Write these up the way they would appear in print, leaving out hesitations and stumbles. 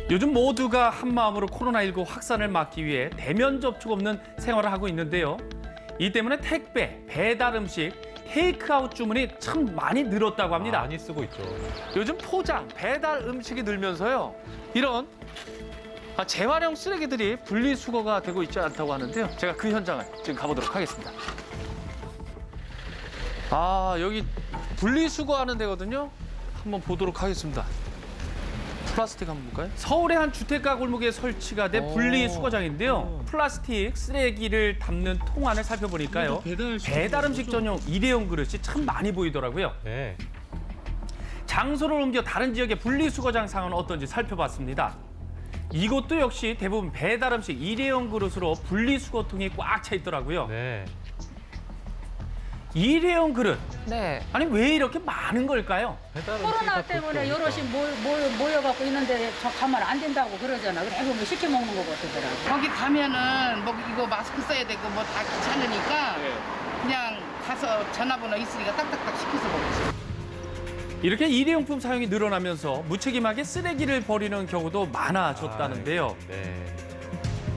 요즘 모두가 한마음으로 코로나19 확산을 막기 위해 대면 접촉 없는 생활을 하고 있는데요. 이 때문에 택배, 배달 음식, 테이크아웃 주문이 참 많이 늘었다고 합니다. 많이 쓰고 있죠. 요즘 포장, 배달 음식이 늘면서요. 이런 재활용 쓰레기들이 분리수거가 되고 있지 않다고 하는데요. 제가 그 현장을 지금 가보도록 하겠습니다. 여기 분리수거하는 데거든요. 한번 보도록 하겠습니다. 플라스틱 한번 볼까요? 서울의 한 주택가 골목에 설치가 된 분리수거장인데요. 플라스틱 쓰레기를 담는 통 안을 살펴보니까요. 배달 음식 전용 일회용 그릇이 참 많이 보이더라고요. 네. 장소를 옮겨 다른 지역의 분리수거장 상황은 어떤지 살펴봤습니다. 이곳도 역시 대부분 배달 음식 일회용 그릇으로 분리수거통이 꽉 차 있더라고요. 네. 일회용 그릇. 네. 아니 왜 이렇게 많은 걸까요? 배달 코로나 음식이 다 때문에 그렇게 여럿이 모여갖고 있는데 저 가면 안 된다고 그러잖아. 그래 보면 시켜 먹는 거 같더라고. 거기 가면은 뭐 이거 마스크 써야 되고 뭐 다 귀찮으니까 그냥 가서 전화번호 있으니까 딱딱딱 시켜서 먹지. 이렇게 일회용품 사용이 늘어나면서 무책임하게 쓰레기를 버리는 경우도 많아졌다는데요. 네.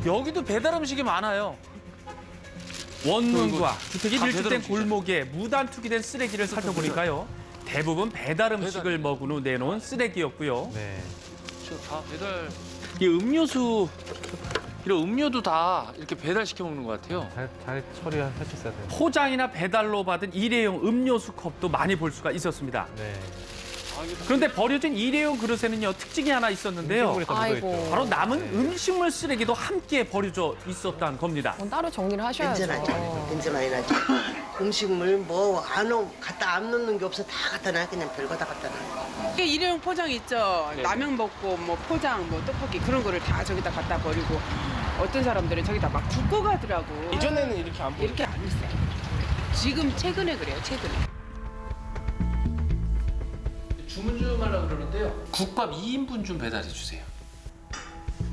여기도 배달 음식이 많아요. 원룸과 주택이 다 밀집된 배달 음식이죠. 골목에 무단 투기된 쓰레기를 살펴보니까요. 대부분 배달 음식을 먹은 후 내놓은 쓰레기였고요. 네. 다 배달. 이 음료수 이런 음료도 다 이렇게 배달시켜 먹는 것 같아요. 잘 처리하셨어야 돼요. 포장이나 배달로 받은 일회용 음료수 컵도 많이 볼 수가 있었습니다. 네. 그런데 버려진 일회용 그릇에는요 특징이 하나 있었는데요. 음식물이 다 묻어있죠. 아이고. 바로 남은 음식물 쓰레기도 함께 버려져 있었다는 겁니다. 따로 정리를 하셔야죠. 냄새 나죠. 냄새 많이 나죠. 음식물 뭐 갖다 안 넣는 게 없어 다 갖다 놔. 그냥 별거 다 갖다 놔. 이게 일회용 포장 있죠. 라면 먹고 뭐 포장 뭐 떡볶이 그런 거를 다 저기다 갖다 버리고 어떤 사람들은 저기다 막 붓고 가더라고. 이전에는 이렇게 안 이렇게 안 했어요. 지금 최근에 그래요. 최근에. 주문 좀 하려고 그러는데요. 국밥 2인분 좀 배달해 주세요.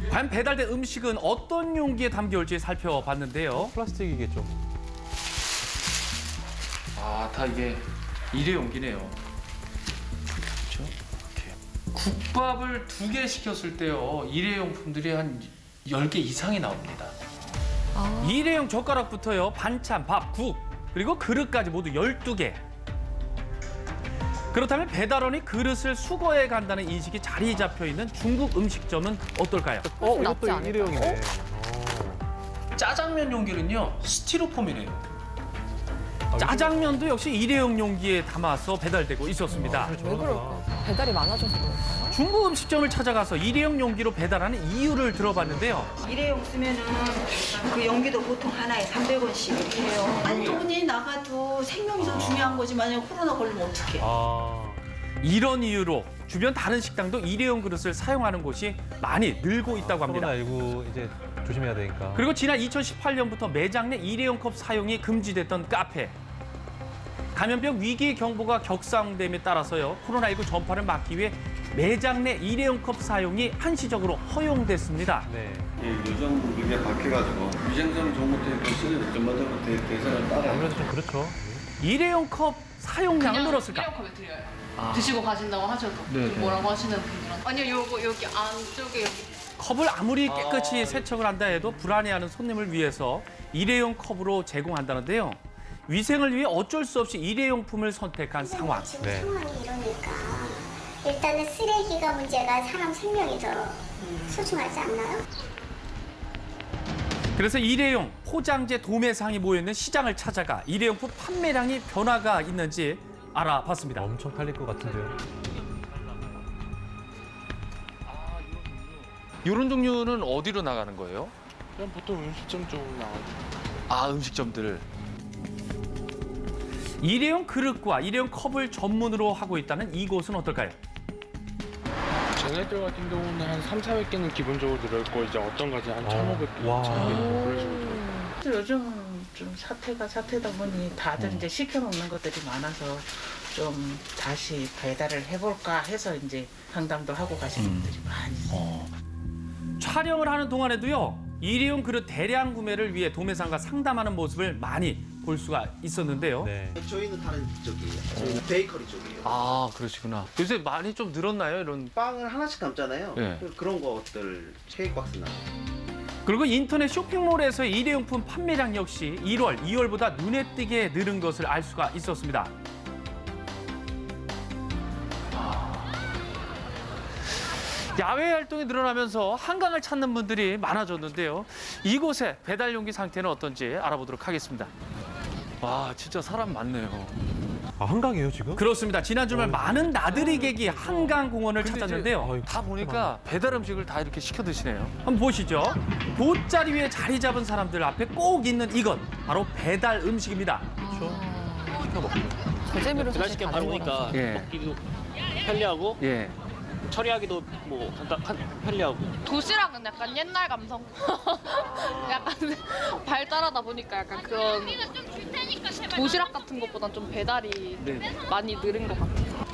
과연 배달된 음식은 어떤 용기에 담겨올지 살펴봤는데요. 플라스틱이겠죠. 다 이게 일회용기네요. 그렇죠? 이렇게. 국밥을 2개 시켰을 때요. 일회용품들이 한 10개 이상이 나옵니다. 일회용 젓가락부터요 반찬, 밥, 국 그리고 그릇까지 모두 12개. 그렇다면 배달원이 그릇을 수거해 간다는 인식이 자리 잡혀 있는 중국 음식점은 어떨까요? 훨씬 낫지 이것도 않을까요? 일회용이네. 짜장면 용기는요. 스티로폼이래요. 짜장면도 역시 일회용 용기에 담아서 배달되고 있었습니다. 왜 그럴까? 배달이 많아져서 그럴까요? 중국 음식점을 찾아가서 일회용 용기로 배달하는 이유를 들어봤는데요. 일회용 쓰면은 그 용기도 보통 하나에 300원씩 이렇게 해요. 아니 돈이 나가도 생명이 더 중요한 거지. 만약에 코로나 걸리면 어떡해. 이런 이유로 주변 다른 식당도 일회용 그릇을 사용하는 곳이 많이 늘고 있다고 합니다. 코로나19 이제 조심해야 되니까. 그리고 지난 2018년부터 매장 내 일회용 컵 사용이 금지됐던 카페. 감염병 위기 경보가 격상됨에 따라서요. 코로나19 전파를 막기 위해 매장 내 일회용 컵 사용이 한시적으로 허용됐습니다. 네. 요즘 이게 바뀌어가지고 위생상 좋은 것도 있고 쓰레기 전반적으로 대세를 따라. 아무래도 좀 그렇죠. 일회용 컵 사용량은 늘었을까? 일회용컵에 드려요. 드시고 가신다고 하셔도 네, 뭐라고 하시는 분들은 아니요 요거 여기 안쪽에 여기 컵을 아무리 깨끗이 세척을 한다 해도 불안해하는 손님을 위해서 일회용 컵으로 제공한다는데요. 위생을 위해 어쩔 수 없이 일회용품을 선택한 상황. 지금 네. 상황이 이러니까 일단은 쓰레기가 문제가 사람 생명이 더 소중하지 않나요? 그래서 일회용 포장재 도매상이 모여있는 시장을 찾아가 일회용품 판매량이 변화가 있는지 알아봤습니다. 엄청 팔릴 것 같은데요. 이런 종류는 어디로 나가는 거예요? 그냥 보통 음식점 쪽으로 나가죠. 음식점들. 일회용 그릇과 일회용 컵을 전문으로 하고 있다는 이곳은 어떨까요? 쟤네들 같은 경우는 한 3, 400개는 기본적으로 들어있고 이제 어떤 가지 한 1,500개, 와. 1,200개 그런 식으로. 요즘 좀 사태다 보니 다들 이제 시켜 먹는 것들이 많아서 좀 다시 배달을 해볼까 해서 이제 상담도 하고 가시는 분들이 많이 있어요. 촬영을 하는 동안에도요. 일회용 그릇 대량 구매를 위해 도매상과 상담하는 모습을 많이 볼 수가 있었는데요. 네. 저희는 다른 쪽이에요. 저희는 베이커리 쪽이에요. 아, 그러시구나. 요새 많이 좀 늘었나요? 이런. 빵을 하나씩 담잖아요. 네. 그런 것들 케이크 박스나. 그리고 인터넷 쇼핑몰에서의 일회용품 판매량 역시 1월, 2월보다 눈에 띄게 늘은 것을 알 수가 있었습니다. 야외 활동이 늘어나면서 한강을 찾는 분들이 많아졌는데요. 이곳의 배달 용기 상태는 어떤지 알아보도록 하겠습니다. 와, 진짜 사람 많네요. 아, 한강이에요, 지금? 그렇습니다. 지난 주말 많은 나들이객이 한강공원을 근데 찾았는데요. 아이고, 다 보니까 배달 음식을 다 이렇게 시켜 드시네요. 한번 보시죠. 돗자리 위에 자리 잡은 사람들 앞에 꼭 있는 이것, 바로 배달 음식입니다. 저 재미로 배달 사실 시켜 가는 바로 거라서. 오니까 예. 먹기도 편리하고 예. 처리하기도 뭐 편리하고. 도시락은 약간 옛날 감성. 약간 발달하다 보니까 약간 그런 도시락 같은 것보단 좀 배달이 많이 늘은 것 같아요.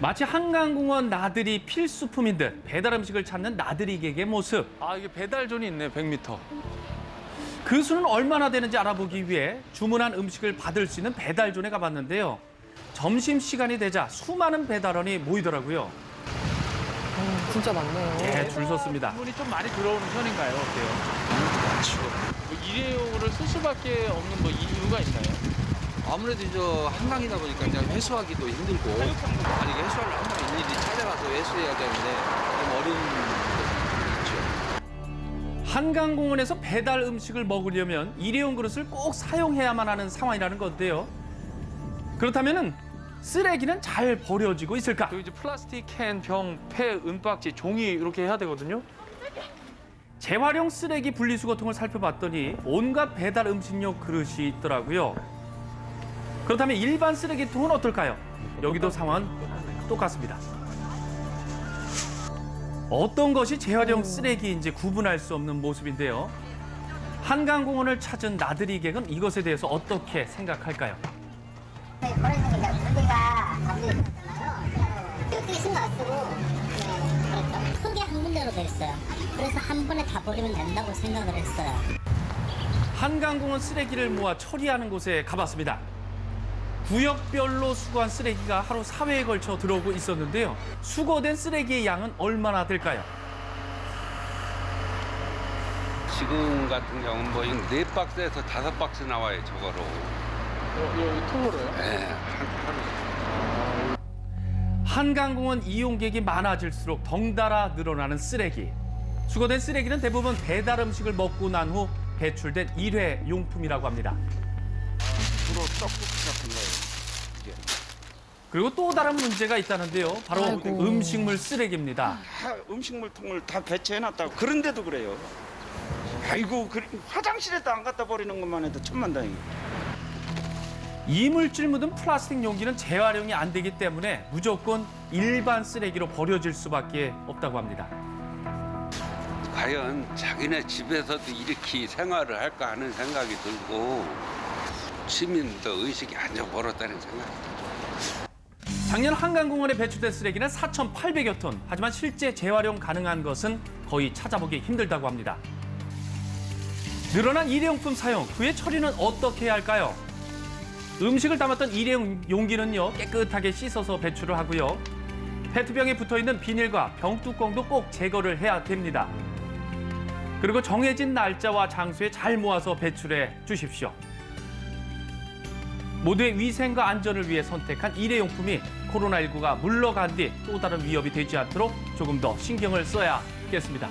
마치 한강공원 나들이 필수품인 듯 배달 음식을 찾는 나들이객의 모습. 아, 이게 배달존이 있네, 100m. 그 수는 얼마나 되는지 알아보기 위해 주문한 음식을 받을 수 있는 배달존에 가봤는데요. 점심시간이 되자 수많은 배달원이 모이더라고요. 진짜 많네요. 예, 줄 섰습니다. 주문이 좀 많이 들어오는 편인가요? 어때요? 많죠. 뭐 일회용으로 쓸 수밖에 없는 뭐 이유가 있나요? 아무래도 저 한강이다 보니까 그냥 회수하기도 힘들고 만약에 회수를 한번 일일이 찾아가서 회수해야 되는데 좀 어려운 것도 있죠. 한강공원에서 배달 음식을 먹으려면 일회용 그릇을 꼭 사용해야만 하는 상황이라는 건데요. 그렇다면은 쓰레기는 잘 버려지고 있을까? 또 이제 플라스틱 캔, 병, 폐, 은박지, 종이 이렇게 해야 되거든요. 재활용 쓰레기 분리수거통을 살펴봤더니 온갖 배달 음식용 그릇이 있더라고요. 그렇다면 일반 쓰레기통은 어떨까요? 여기도 상황은 똑같습니다. 어떤 것이 재활용 쓰레기인지 구분할 수 없는 모습인데요. 한강공원을 찾은 나들이객은 이것에 대해서 어떻게 생각할까요? 버려지는 게 무게가 감정이 있잖아요. 어떻게 신경 안 쓰고 그렇죠. 크게 한 군데로 돼 있어요. 그래서 한 번에 다 버리면 된다고 생각을 했어요. 한강공원 쓰레기를 모아 처리하는 곳에 가봤습니다. 구역별로 수거한 쓰레기가 하루 4회에 걸쳐 들어오고 있었는데요. 수거된 쓰레기의 양은 얼마나 될까요? 지금 같은 경우는 뭐 4박스에서 5박스 나와요, 저거로. 이 통으로요? 네. 한강공원 이용객이 많아질수록 덩달아 늘어나는 쓰레기. 수거된 쓰레기는 대부분 배달 음식을 먹고 난 후 배출된 일회용품이라고 합니다. 주로 떡볶이 같은 거예요. 그리고 또 다른 문제가 있다는데요. 바로 아이고. 음식물 쓰레기입니다. 음식물 통을 다 배치해놨다고 그런데도 그래요. 아이고 화장실에도 안 갖다 버리는 것만 해도 천만다행이에요. 이물질 묻은 플라스틱 용기는 재활용이 안 되기 때문에 무조건 일반 쓰레기로 버려질 수밖에 없다고 합니다. 과연 자기네 집에서도 이렇게 생활을 할까 하는 생각이 들고 시민도 의식이 안 좋아졌다는 생각이 들어요. 작년 한강공원에 배출된 쓰레기는 4,800여 톤. 하지만 실제 재활용 가능한 것은 거의 찾아보기 힘들다고 합니다. 늘어난 일회용품 사용, 그의 처리는 어떻게 해야 할까요? 음식을 담았던 일회용 용기는요, 깨끗하게 씻어서 배출을 하고요. 페트병에 붙어있는 비닐과 병뚜껑도 꼭 제거를 해야 됩니다. 그리고 정해진 날짜와 장소에 잘 모아서 배출해 주십시오. 모두의 위생과 안전을 위해 선택한 일회용품이 코로나19가 물러간 뒤 또 다른 위협이 되지 않도록 조금 더 신경을 써야겠습니다.